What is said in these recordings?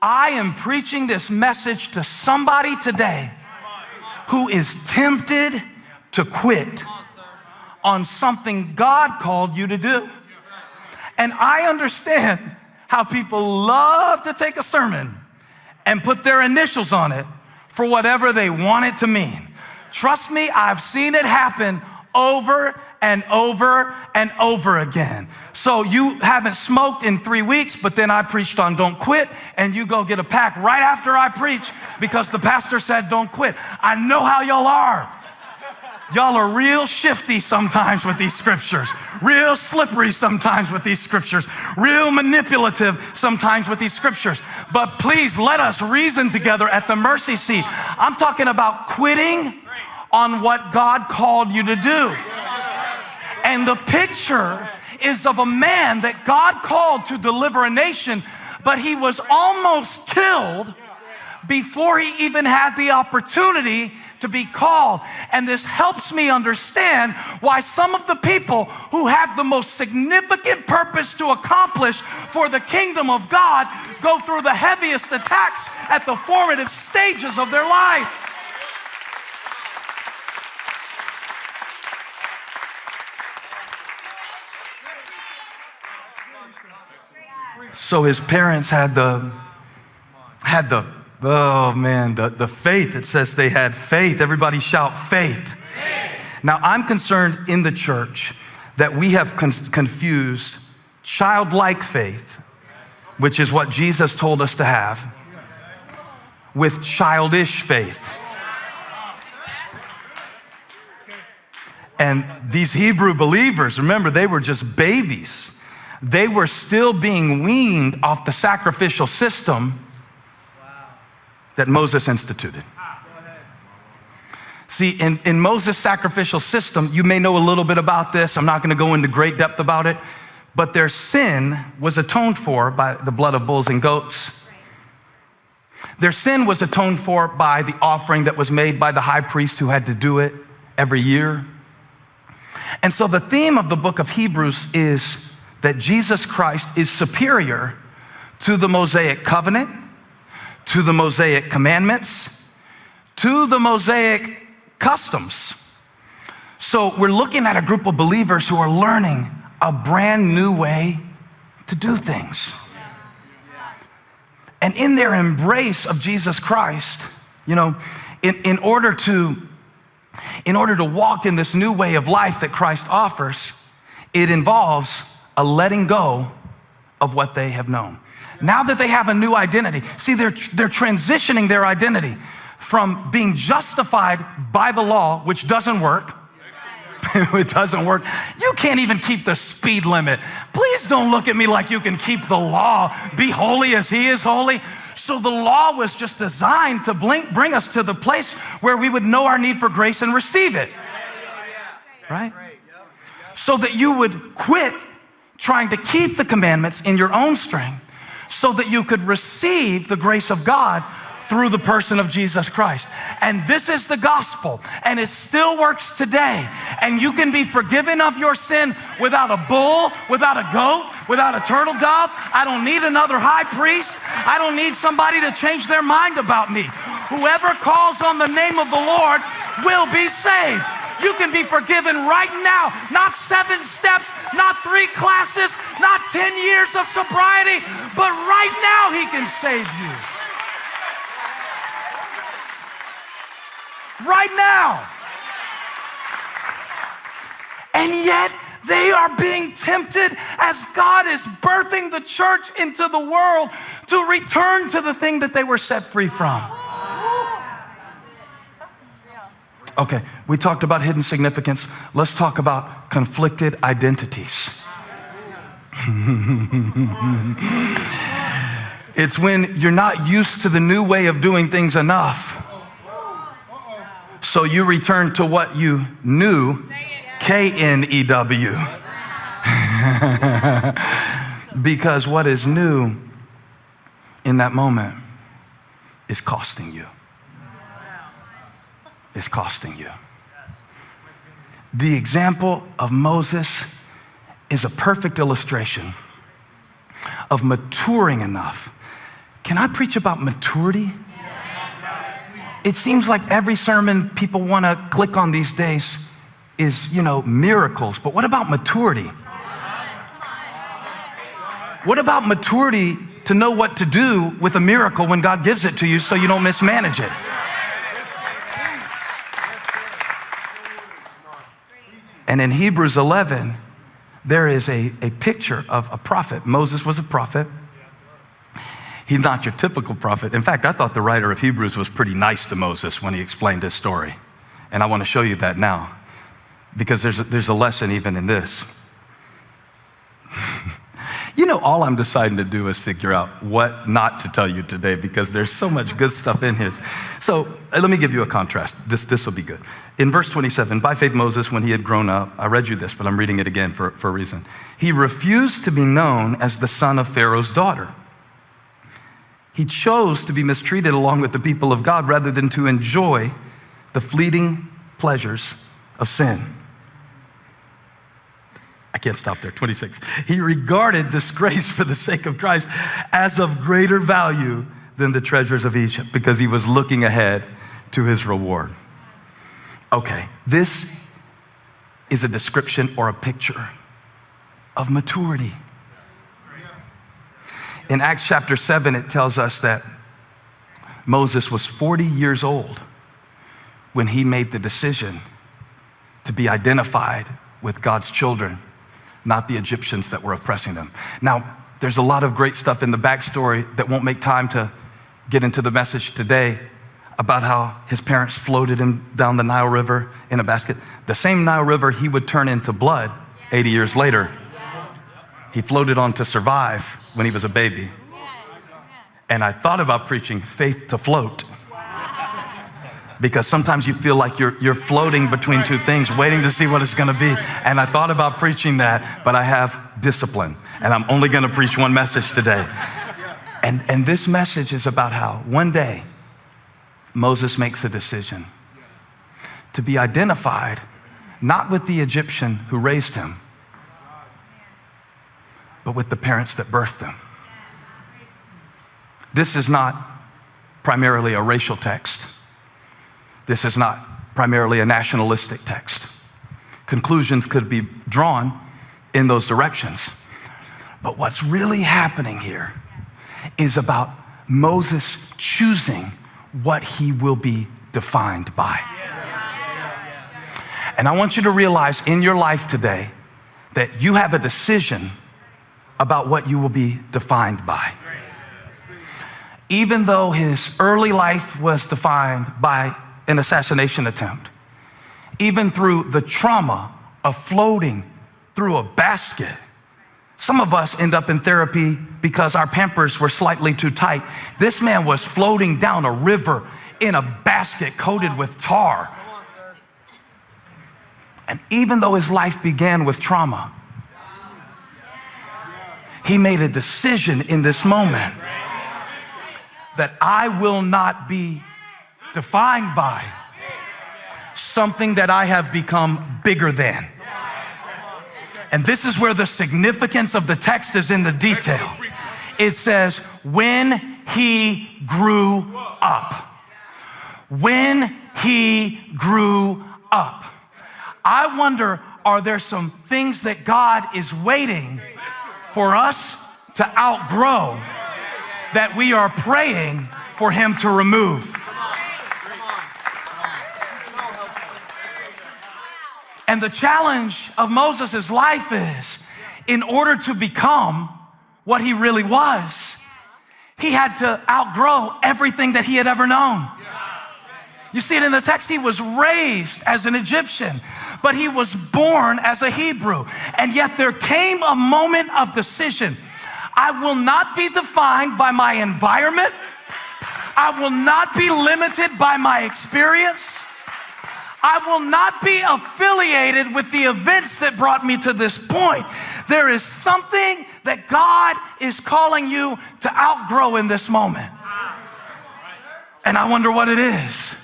I am preaching this message to somebody today who is tempted to quit on something God called you to do. And I understand how people love to take a sermon and put their initials on it for whatever they want it to mean. Trust me, I've seen it happen over and over and over again. So you haven't smoked in 3 weeks, but then I preached on don't quit, and you go get a pack right after I preach because the pastor said don't quit. I know how y'all are. Y'all are real shifty sometimes with these scriptures, real slippery sometimes with these scriptures, real manipulative sometimes with these scriptures. But please let us reason together at the mercy seat. I'm talking about quitting on what God called you to do. And the picture is of a man that God called to deliver a nation, but he was almost killed before he even had the opportunity to be called. And this helps me understand why some of the people who have the most significant purpose to accomplish for the kingdom of God go through the heaviest attacks at the formative stages of their life. So his parents had the faith. It says they had faith. Everybody shout faith. Now I'm concerned in the church that we have confused childlike faith, which is what Jesus told us to have, with childish faith. And these Hebrew believers, remember, they were just babies. They were still being weaned off the sacrificial system that Moses instituted. See, in Moses' sacrificial system, you may know a little bit about this. I'm not going to go into great depth about it, but their sin was atoned for by the blood of bulls and goats. Their sin was atoned for by the offering that was made by the high priest who had to do it every year. And so the theme of the book of Hebrews is that Jesus Christ is superior to the Mosaic covenant, to the Mosaic commandments, to the Mosaic customs. So we're looking at a group of believers who are learning a brand new way to do things. And in their embrace of Jesus Christ, you know, in order to walk in this new way of life that Christ offers, it involves a letting go of what they have known. Now that they have a new identity, see, they're transitioning their identity from being justified by the law, which doesn't work. It doesn't work. You can't even keep the speed limit. Please don't look at me like you can keep the law. Be holy as he is holy. So the law was just designed to bring us to the place where we would know our need for grace and receive it. Right? So that you would quit trying to keep the commandments in your own strength so that you could receive the grace of God through the person of Jesus Christ. And this is the gospel, and it still works today. And you can be forgiven of your sin without a bull, without a goat, without a turtle dove. I don't need another high priest. I don't need somebody to change their mind about me. Whoever calls on the name of the Lord will be saved. You can be forgiven right now. Not 7 steps, not 3 classes, not 10 years of sobriety, but right now he can save you. Right now. And yet they are being tempted as God is birthing the church into the world to return to the thing that they were set free from. Okay, we talked about hidden significance. Let's talk about conflicted identities. It's when you're not used to the new way of doing things enough. So you return to what you knew, K-N-E-W. Because what is new in that moment is costing you. Is costing you. The example of Moses is a perfect illustration of maturing enough. Can I preach about maturity? It seems like every sermon people want to click on these days is, miracles. But what about maturity? What about maturity to know what to do with a miracle when God gives it to you so you don't mismanage it? And in Hebrews 11, there is a picture of a prophet. Moses was a prophet. He's not your typical prophet. In fact, I thought the writer of Hebrews was pretty nice to Moses when he explained his story. And I want to show you that now, because there's a lesson even in this. All I'm deciding to do is figure out what not to tell you today, because there's so much good stuff in here. So let me give you a contrast. This will be good. In verse 27, by faith Moses, when he had grown up, I read you this, but I'm reading it again for a reason. He refused to be known as the son of Pharaoh's daughter. He chose to be mistreated along with the people of God rather than to enjoy the fleeting pleasures of sin. I can't stop there. 26. He regarded disgrace for the sake of Christ as of greater value than the treasures of Egypt, because he was looking ahead to his reward. Okay, this is a description or a picture of maturity. In Acts chapter 7, it tells us that Moses was 40 years old when he made the decision to be identified with God's children, not the Egyptians that were oppressing them. Now, there's a lot of great stuff in the backstory that won't make time to get into the message today about how his parents floated him down the Nile River in a basket. The same Nile River he would turn into blood 80 years later. He floated on to survive when he was a baby. And I thought about preaching faith to float, because sometimes you feel like you're floating between two things, waiting to see what it's going to be. And I thought about preaching that, but I have discipline, and I'm only going to preach one message today. And this message is about how one day Moses makes a decision to be identified not with the Egyptian who raised him, but with the parents that birthed him. This is not primarily a racial text. This is not primarily a nationalistic text. Conclusions could be drawn in those directions. But what's really happening here is about Moses choosing what he will be defined by. And I want you to realize in your life today that you have a decision about what you will be defined by. Even though his early life was defined by an assassination attempt, even through the trauma of floating through a basket. Some of us end up in therapy because our pampers were slightly too tight. This man was floating down a river in a basket coated with tar. And even though his life began with trauma, he made a decision in this moment that I will not be defined by something that I have become bigger than. And this is where the significance of the text is in the detail. It says, when he grew up. When he grew up. I wonder, are there some things that God is waiting for us to outgrow that we are praying for him to remove? And the challenge of Moses' life is, in order to become what he really was, he had to outgrow everything that he had ever known. You see it in the text. He was raised as an Egyptian, but he was born as a Hebrew. And yet there came a moment of decision. I will not be defined by my environment. I will not be limited by my experience. I will not be affiliated with the events that brought me to this point. There is something that God is calling you to outgrow in this moment. And I wonder what it is.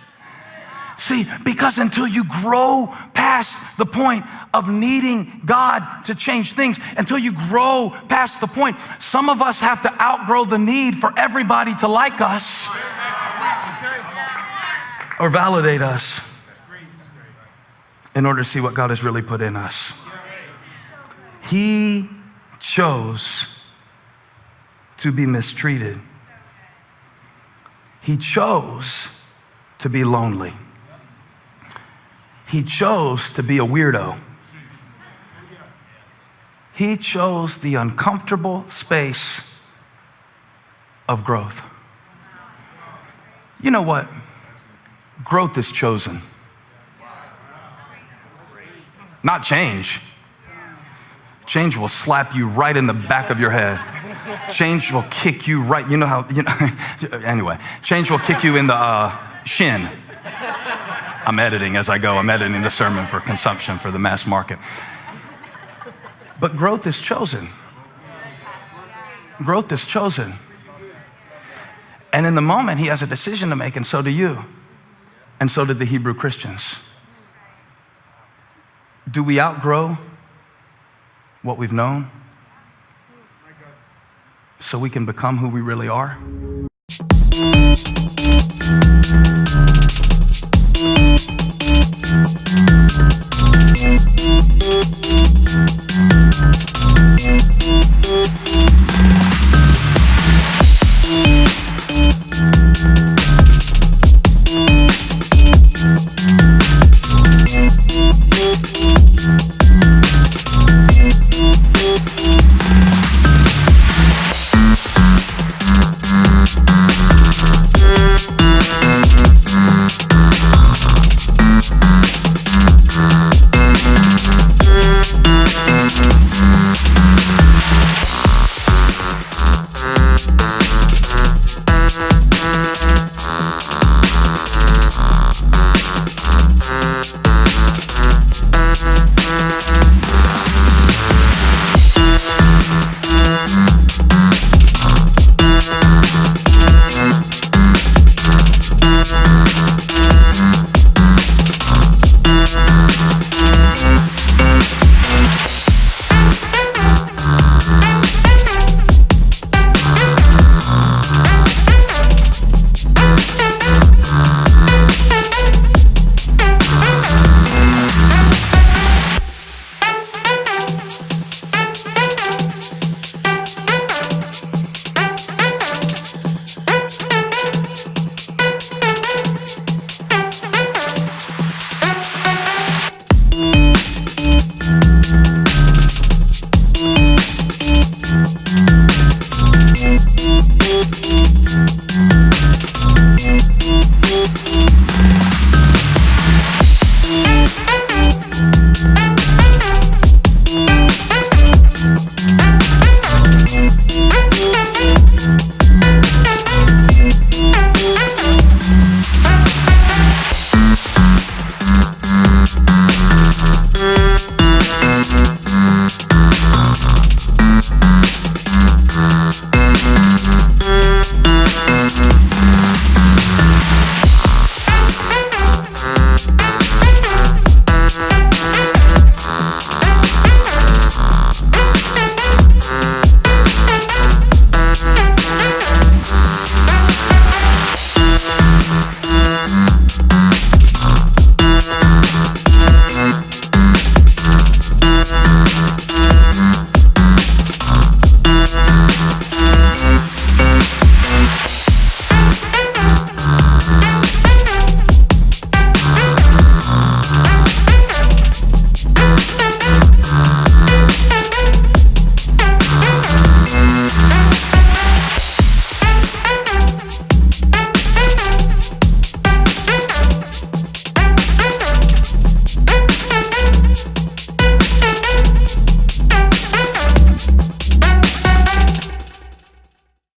See, because until you grow past the point of needing God to change things, until you grow past the point, some of us have to outgrow the need for everybody to like us or validate us in order to see what God has really put in us. He chose to be mistreated. He chose to be lonely. He chose to be a weirdo. He chose the uncomfortable space of growth. You know what? Growth is chosen. Not change. Change will slap you right in the back of your head. Change will kick you right, anyway, change will kick you in the shin. I'm editing as I go. I'm editing the sermon for consumption for the mass market. But growth is chosen. Growth is chosen. And in the moment, he has a decision to make, and so do you. And so did the Hebrew Christians. Do we outgrow what we've known so we can become who we really are?